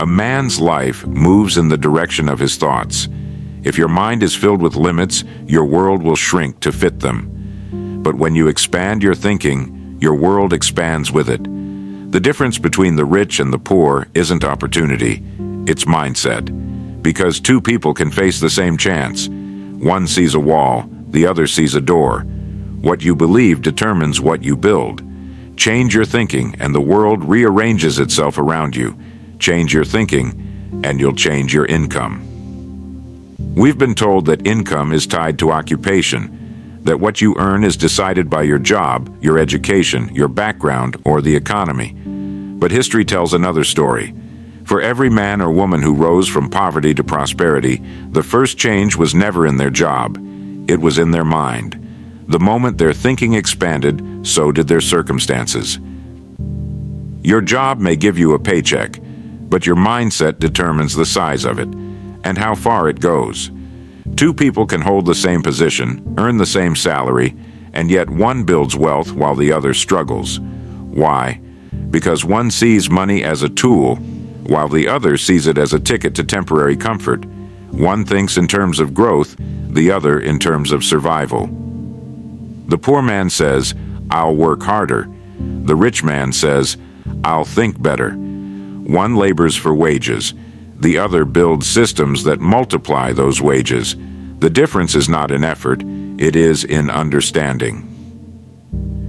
A man's life moves in the direction of his thoughts. If your mind is filled with limits, your world will shrink to fit them. But when you expand your thinking, your world expands with it. The difference between the rich and the poor isn't opportunity, it's mindset. Because two people can face the same chance. One sees a wall, the other sees a door. What you believe determines what you build. Change your thinking and the world rearranges itself around you. Change your thinking and you'll change your income. We've been told that income is tied to occupation, that what you earn is decided by your job, your education, your background, or the economy. But history tells another story. For every man or woman who rose from poverty to prosperity, the first change was never in their job. It was in their mind. The moment their thinking expanded, so did their circumstances. Your job may give you a paycheck, but your mindset determines the size of it and how far it goes. Two people can hold the same position, earn the same salary, and yet one builds wealth while the other struggles. Why? Because one sees money as a tool, while the other sees it as a ticket to temporary comfort. One thinks in terms of growth, the other in terms of survival. The poor man says, "I'll work harder." The rich man says, "I'll think better." One labors for wages. The other builds systems that multiply those wages. The difference is not in effort, it is in understanding.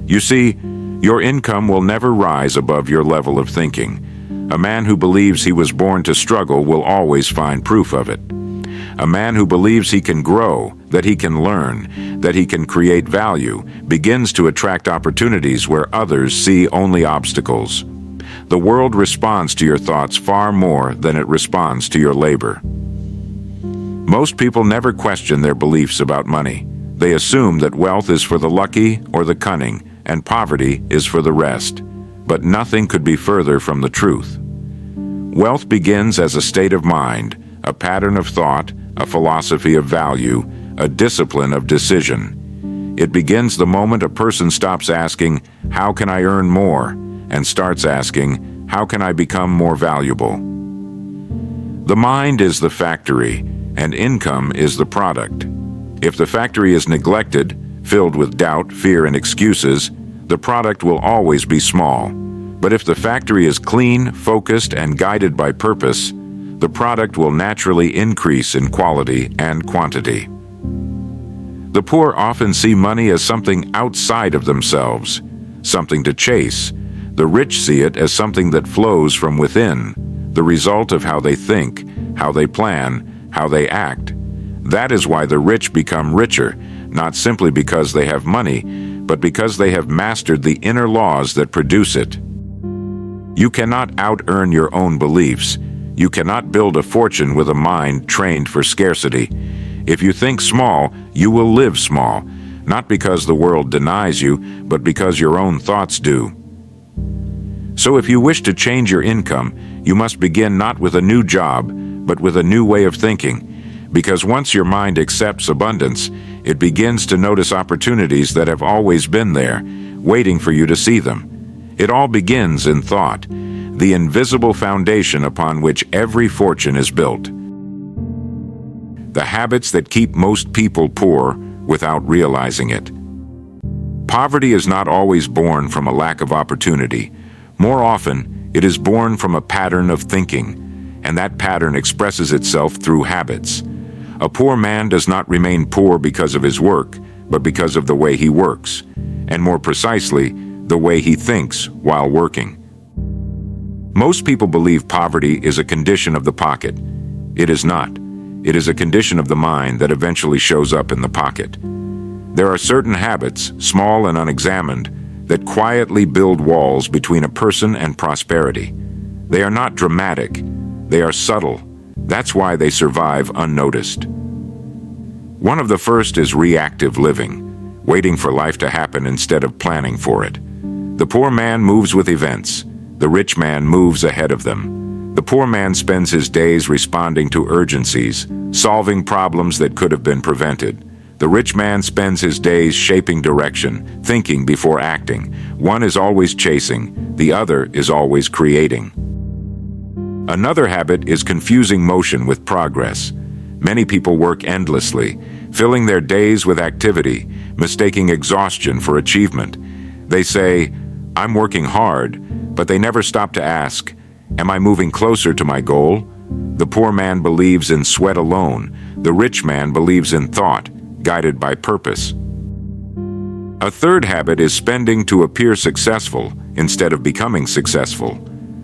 You see, your income will never rise above your level of thinking. A man who believes he was born to struggle will always find proof of it. A man who believes he can grow, that he can learn, that he can create value, begins to attract opportunities where others see only obstacles. The world responds to your thoughts far more than it responds to your labor. Most people never question their beliefs about money. They assume that wealth is for the lucky or the cunning, and poverty is for the rest. But nothing could be further from the truth. Wealth begins as a state of mind, a pattern of thought, a philosophy of value, a discipline of decision. It begins the moment a person stops asking, "How can I earn more?" and starts asking, "How can I become more valuable?" The mind is the factory, and income is the product. If the factory is neglected, filled with doubt, fear, and excuses, the product will always be small. But if the factory is clean, focused, and guided by purpose, the product will naturally increase in quality and quantity. The poor often see money as something outside of themselves, something to chase. The rich see it as something that flows from within, the result of how they think, how they plan, how they act. That is why the rich become richer, not simply because they have money, but because they have mastered the inner laws that produce it. You cannot out-earn your own beliefs. You cannot build a fortune with a mind trained for scarcity. If you think small, you will live small, not because the world denies you, but because your own thoughts do. So if you wish to change your income, you must begin not with a new job, but with a new way of thinking. Because once your mind accepts abundance, it begins to notice opportunities that have always been there, waiting for you to see them. It all begins in thought, the invisible foundation upon which every fortune is built. The habits that keep most people poor without realizing it. Poverty is not always born from a lack of opportunity. More often, it is born from a pattern of thinking, and that pattern expresses itself through habits. A poor man does not remain poor because of his work, but because of the way he works, and more precisely, the way he thinks while working. Most people believe poverty is a condition of the pocket. It is not. It is a condition of the mind that eventually shows up in the pocket. There are certain habits, small and unexamined, that quietly build walls between a person and prosperity. They are not dramatic. They are subtle. That's why they survive unnoticed. One of the first is reactive living, waiting for life to happen instead of planning for it. The poor man moves with events. The rich man moves ahead of them. The poor man spends his days responding to urgencies, solving problems that could have been prevented. The rich man spends his days shaping direction, thinking before acting. One is always chasing, the other is always creating. Another habit is confusing motion with progress. Many people work endlessly, filling their days with activity, mistaking exhaustion for achievement. They say, "I'm working hard," but they never stop to ask, "Am I moving closer to my goal?" The poor man believes in sweat alone. The rich man believes in thought, guided by purpose. A third habit is spending to appear successful instead of becoming successful.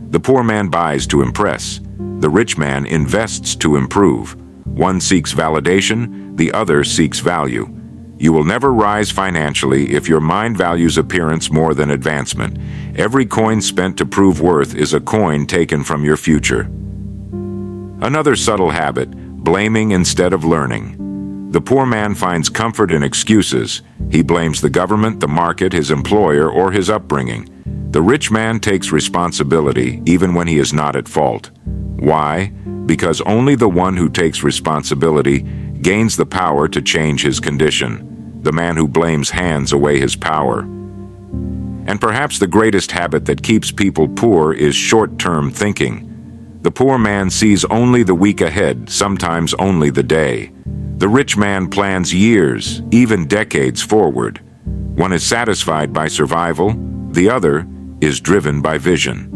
The poor man buys to impress. The rich man invests to improve. One seeks validation, the other seeks value. You will never rise financially if your mind values appearance more than advancement. Every coin spent to prove worth is a coin taken from your future. Another subtle habit, blaming instead of learning. The poor man finds comfort in excuses. He blames the government, the market, his employer, or his upbringing. The rich man takes responsibility even when he is not at fault. Why? Because only the one who takes responsibility gains the power to change his condition. The man who blames hands away his power. And perhaps the greatest habit that keeps people poor is short-term thinking. The poor man sees only the week ahead, sometimes only the day. The rich man plans years, even decades forward. One is satisfied by survival, the other is driven by vision.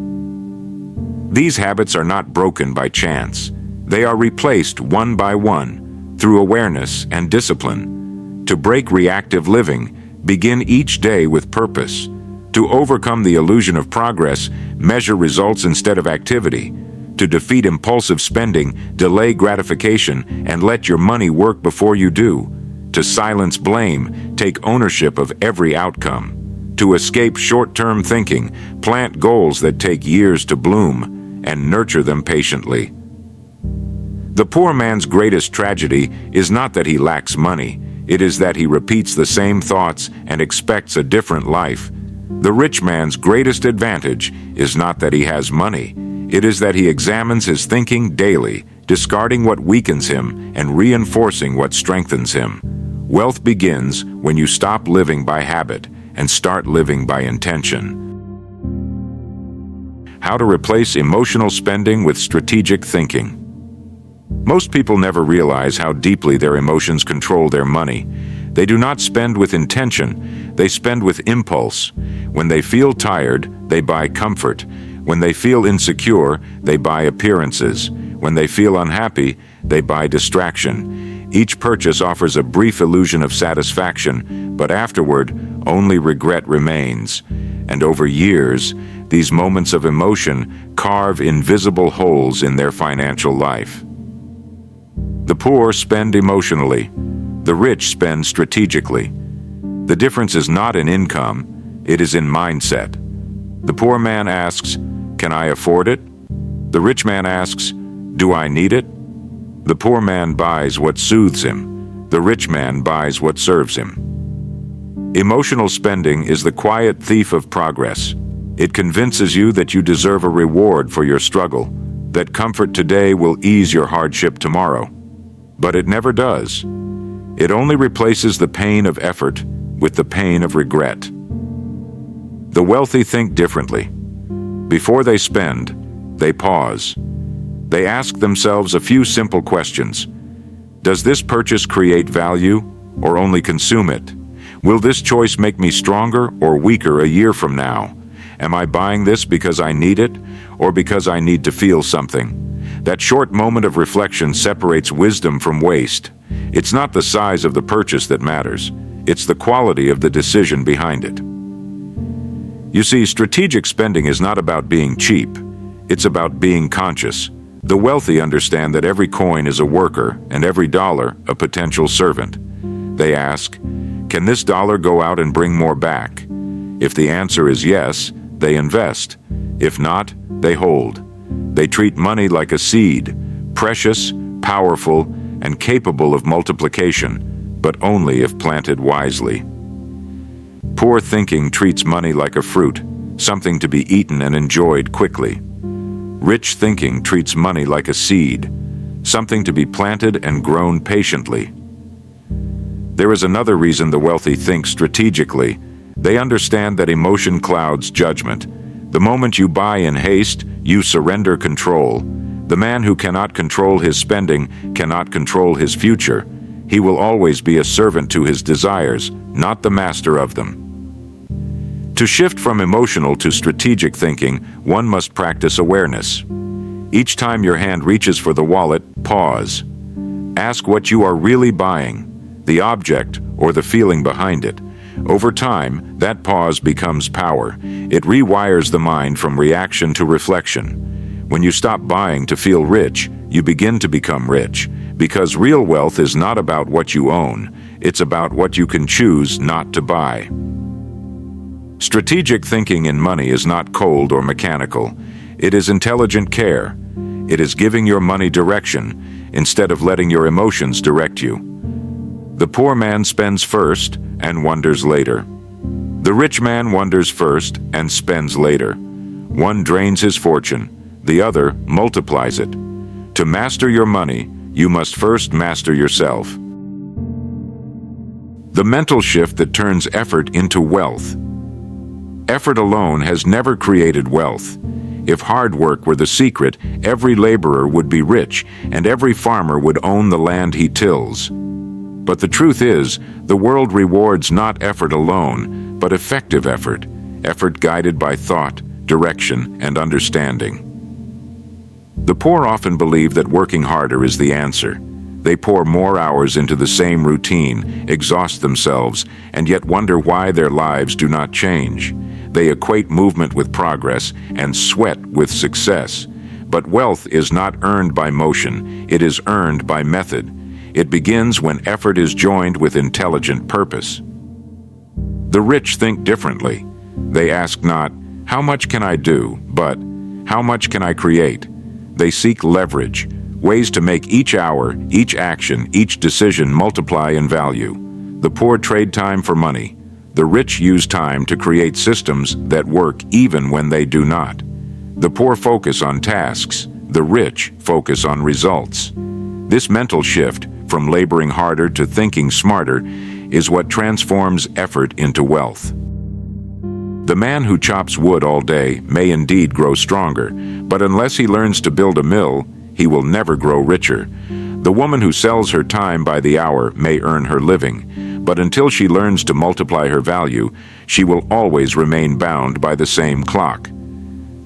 These habits are not broken by chance. They are replaced one by one through awareness and discipline. To break reactive living, begin each day with purpose. To overcome the illusion of progress, measure results instead of activity. To defeat impulsive spending, delay gratification, and let your money work before you do. To silence blame, take ownership of every outcome. To escape short-term thinking, plant goals that take years to bloom, and nurture them patiently. The poor man's greatest tragedy is not that he lacks money. It is that he repeats the same thoughts and expects a different life. The rich man's greatest advantage is not that he has money. It is that he examines his thinking daily, discarding what weakens him and reinforcing what strengthens him. Wealth begins when you stop living by habit and start living by intention. How to replace emotional spending with strategic thinking. Most people never realize how deeply their emotions control their money. They do not spend with intention, they spend with impulse. When they feel tired, they buy comfort. When they feel insecure, they buy appearances. When they feel unhappy, they buy distraction. Each purchase offers a brief illusion of satisfaction, but afterward, only regret remains. And over years, these moments of emotion carve invisible holes in their financial life. The poor spend emotionally. The rich spend strategically. The difference is not in income, it is in mindset. The poor man asks, "Can I afford it?" The rich man asks, "Do I need it?" The poor man buys what soothes him. The rich man buys what serves him. Emotional spending is the quiet thief of progress. It convinces you that you deserve a reward for your struggle, that comfort today will ease your hardship tomorrow. But it never does. It only replaces the pain of effort with the pain of regret. The wealthy think differently. Before they spend, they pause. They ask themselves a few simple questions. Does this purchase create value or only consume it? Will this choice make me stronger or weaker a year from now? Am I buying this because I need it or because I need to feel something? That short moment of reflection separates wisdom from waste. It's not the size of the purchase that matters. It's the quality of the decision behind it. You see, strategic spending is not about being cheap. It's about being conscious. The wealthy understand that every coin is a worker and every dollar a potential servant. They ask, can this dollar go out and bring more back? If the answer is yes, they invest. If not, they hold. They treat money like a seed, precious, powerful, and capable of multiplication, but only if planted wisely. Poor thinking treats money like a fruit, something to be eaten and enjoyed quickly. Rich thinking treats money like a seed, something to be planted and grown patiently. There is another reason the wealthy think strategically. They understand that emotion clouds judgment. The moment you buy in haste, you surrender control. The man who cannot control his spending cannot control his future. He will always be a servant to his desires, not the master of them. To shift from emotional to strategic thinking, one must practice awareness. Each time your hand reaches for the wallet, pause. Ask what you are really buying, the object or the feeling behind it. Over time, that pause becomes power. It rewires the mind from reaction to reflection. When you stop buying to feel rich, you begin to become rich. Because real wealth is not about what you own, it's about what you can choose not to buy. Strategic thinking in money is not cold or mechanical. It is intelligent care. It is giving your money direction instead of letting your emotions direct you. The poor man spends first and wonders later. The rich man wonders first and spends later. One drains his fortune, the other multiplies it. To master your money, you must first master yourself. The mental shift that turns effort into wealth. Effort alone has never created wealth. If hard work were the secret, every laborer would be rich, and every farmer would own the land he tills. But the truth is, the world rewards not effort alone, but effective effort, effort guided by thought, direction, and understanding. The poor often believe that working harder is the answer. They pour more hours into the same routine, exhaust themselves, and yet wonder why their lives do not change. They equate movement with progress and sweat with success. But wealth is not earned by motion, it is earned by method. It begins when effort is joined with intelligent purpose. The rich think differently. They ask not, "How much can I do?" but, "How much can I create?" They seek leverage, ways to make each hour, each action, each decision multiply in value. The poor trade time for money. The rich use time to create systems that work even when they do not. The poor focus on tasks. The rich focus on results. This mental shift, from laboring harder to thinking smarter, is what transforms effort into wealth. The man who chops wood all day may indeed grow stronger, but unless he learns to build a mill, he will never grow richer. The woman who sells her time by the hour may earn her living, but until she learns to multiply her value, she will always remain bound by the same clock.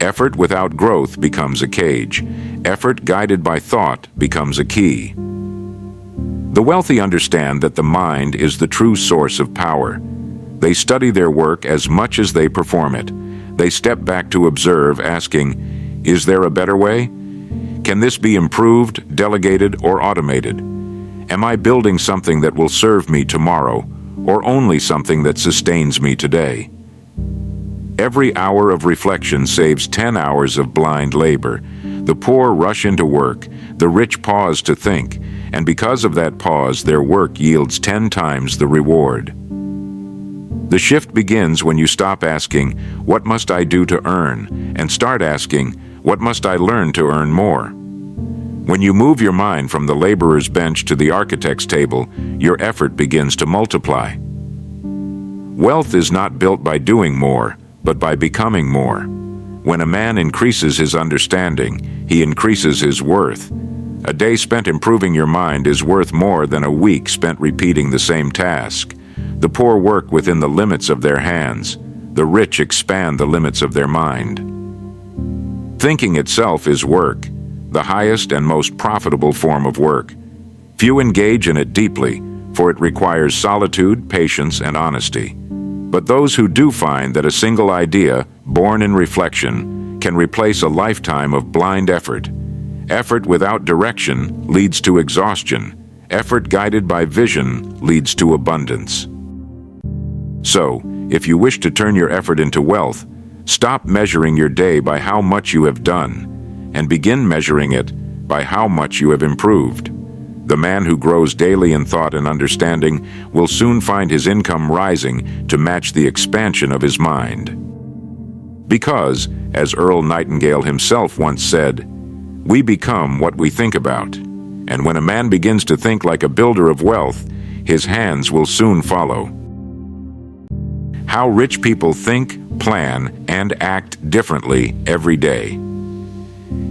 Effort without growth becomes a cage. Effort guided by thought becomes a key. The wealthy understand that the mind is the true source of power. They study their work as much as they perform it. They step back to observe, asking, "Is there a better way? Can this be improved, delegated, or automated? Am I building something that will serve me tomorrow, or only something that sustains me today?" Every hour of reflection saves 10 hours of blind labor. The poor rush into work, the rich pause to think, and because of that pause, their work yields 10 times the reward. The shift begins when you stop asking, "What must I do to earn?" and start asking, "What must I learn to earn more?" When you move your mind from the laborer's bench to the architect's table, your effort begins to multiply. Wealth is not built by doing more, but by becoming more. When a man increases his understanding, he increases his worth. A day spent improving your mind is worth more than a week spent repeating the same task. The poor work within the limits of their hands. The rich expand the limits of their mind. Thinking itself is work, the highest and most profitable form of work. Few engage in it deeply, for it requires solitude, patience, and honesty. But those who do find that a single idea, born in reflection, can replace a lifetime of blind effort. Effort without direction leads to exhaustion. Effort guided by vision leads to abundance. So, if you wish to turn your effort into wealth, stop measuring your day by how much you have done, and begin measuring it by how much you have improved. The man who grows daily in thought and understanding will soon find his income rising to match the expansion of his mind. Because, as Earl Nightingale himself once said, "We become what we think about." And when a man begins to think like a builder of wealth, his hands will soon follow. How rich people think, plan, and act differently every day.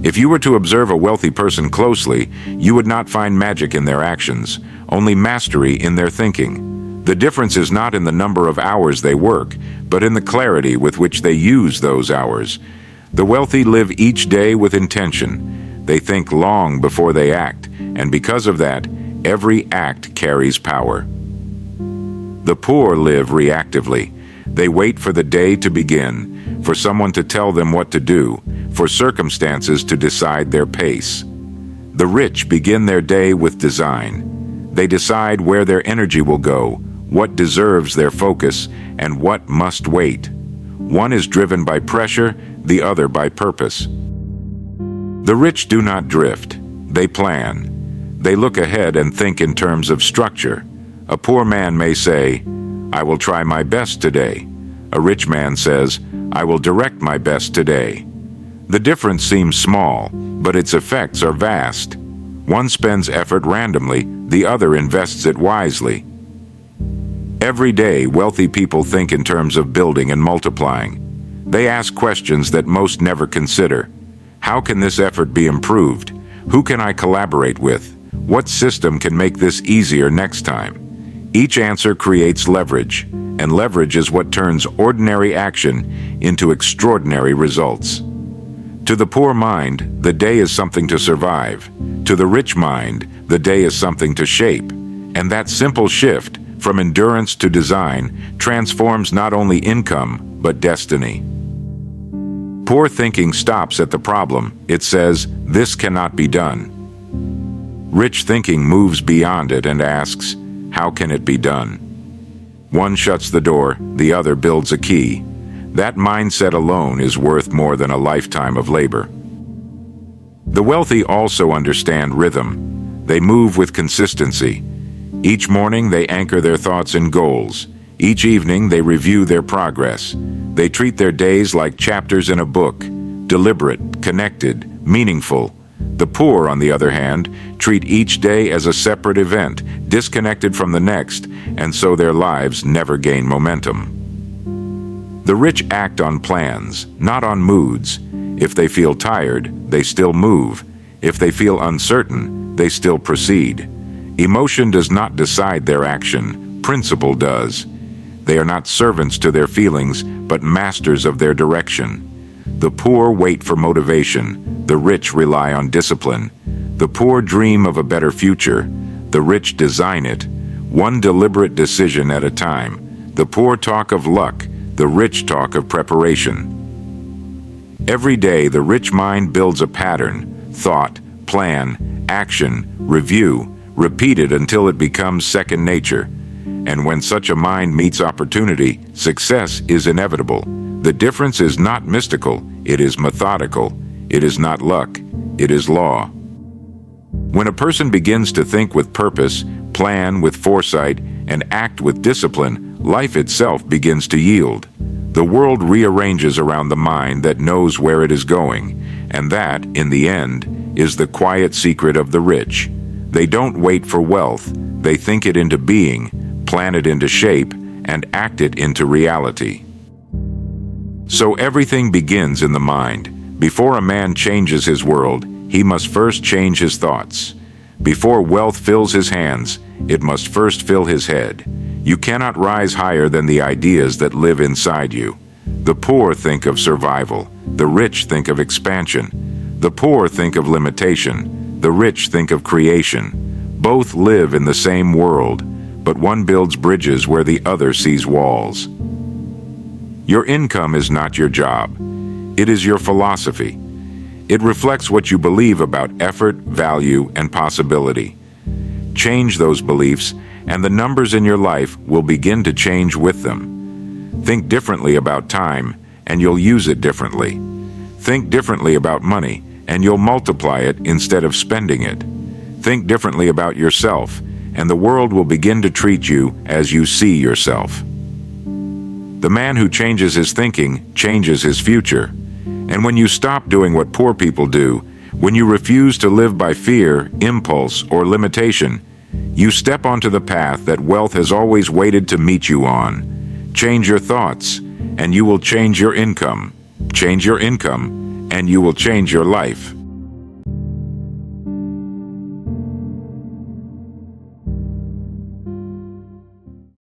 If you were to observe a wealthy person closely, you would not find magic in their actions, only mastery in their thinking. The difference is not in the number of hours they work, but in the clarity with which they use those hours. The wealthy live each day with intention. They think long before they act, and because of that, every act carries power. The poor live reactively. They wait for the day to begin, for someone to tell them what to do, for circumstances to decide their pace. The rich begin their day with design. They decide where their energy will go, what deserves their focus, and what must wait. One is driven by pressure, the other by purpose. The rich do not drift. They plan. They look ahead and think in terms of structure. A poor man may say, "I will try my best today." A rich man says, "I will direct my best today." The difference seems small, but its effects are vast. One spends effort randomly, the other invests it wisely. Every day, wealthy people think in terms of building and multiplying. They ask questions that most never consider. How can this effort be improved? Who can I collaborate with? What system can make this easier next time? Each answer creates leverage, and leverage is what turns ordinary action into extraordinary results. To the poor mind, the day is something to survive. To the rich mind, the day is something to shape. And that simple shift, from endurance to design, transforms not only income, but destiny. Poor thinking stops at the problem. It says, "This cannot be done." Rich thinking moves beyond it and asks, "How can it be done?" One shuts the door, the other builds a key. That mindset alone is worth more than a lifetime of labor. The wealthy also understand rhythm. They move with consistency. Each morning they anchor their thoughts in goals. Each evening they review their progress. They treat their days like chapters in a book, deliberate, connected, meaningful. The poor, on the other hand, treat each day as a separate event, disconnected from the next, and so their lives never gain momentum. The rich act on plans, not on moods. If they feel tired, they still move. If they feel uncertain, they still proceed. Emotion does not decide their action, principle does. They are not servants to their feelings, but masters of their direction. The poor wait for motivation. The rich rely on discipline. The poor dream of a better future. The rich design it, one deliberate decision at a time. The poor talk of luck. The rich talk of preparation. Every day, the rich mind builds a pattern, thought, plan, action, review, repeated until it becomes second nature. And when such a mind meets opportunity, success is inevitable. The difference is not mystical, it is methodical. It is not luck, it is law. When a person begins to think with purpose, plan with foresight, and act with discipline, life itself begins to yield. The world rearranges around the mind that knows where it is going, and that, in the end, is the quiet secret of the rich. They don't wait for wealth, they think it into being, plan it into shape, and act it into reality. So everything begins in the mind. Before a man changes his world, he must first change his thoughts. Before wealth fills his hands, it must first fill his head. You cannot rise higher than the ideas that live inside you. The poor think of survival. The rich think of expansion. The poor think of limitation. The rich think of creation. Both live in the same world, but one builds bridges where the other sees walls. Your income is not your job. It is your philosophy. It reflects what you believe about effort, value, and possibility. Change those beliefs, and the numbers in your life will begin to change with them. Think differently about time, and you'll use it differently. Think differently about money, and you'll multiply it instead of spending it. Think differently about yourself, and the world will begin to treat you as you see yourself. The man who changes his thinking changes his future. And when you stop doing what poor people do, when you refuse to live by fear, impulse, or limitation, you step onto the path that wealth has always waited to meet you on. Change your thoughts, and you will change your income. Change your income, and you will change your life.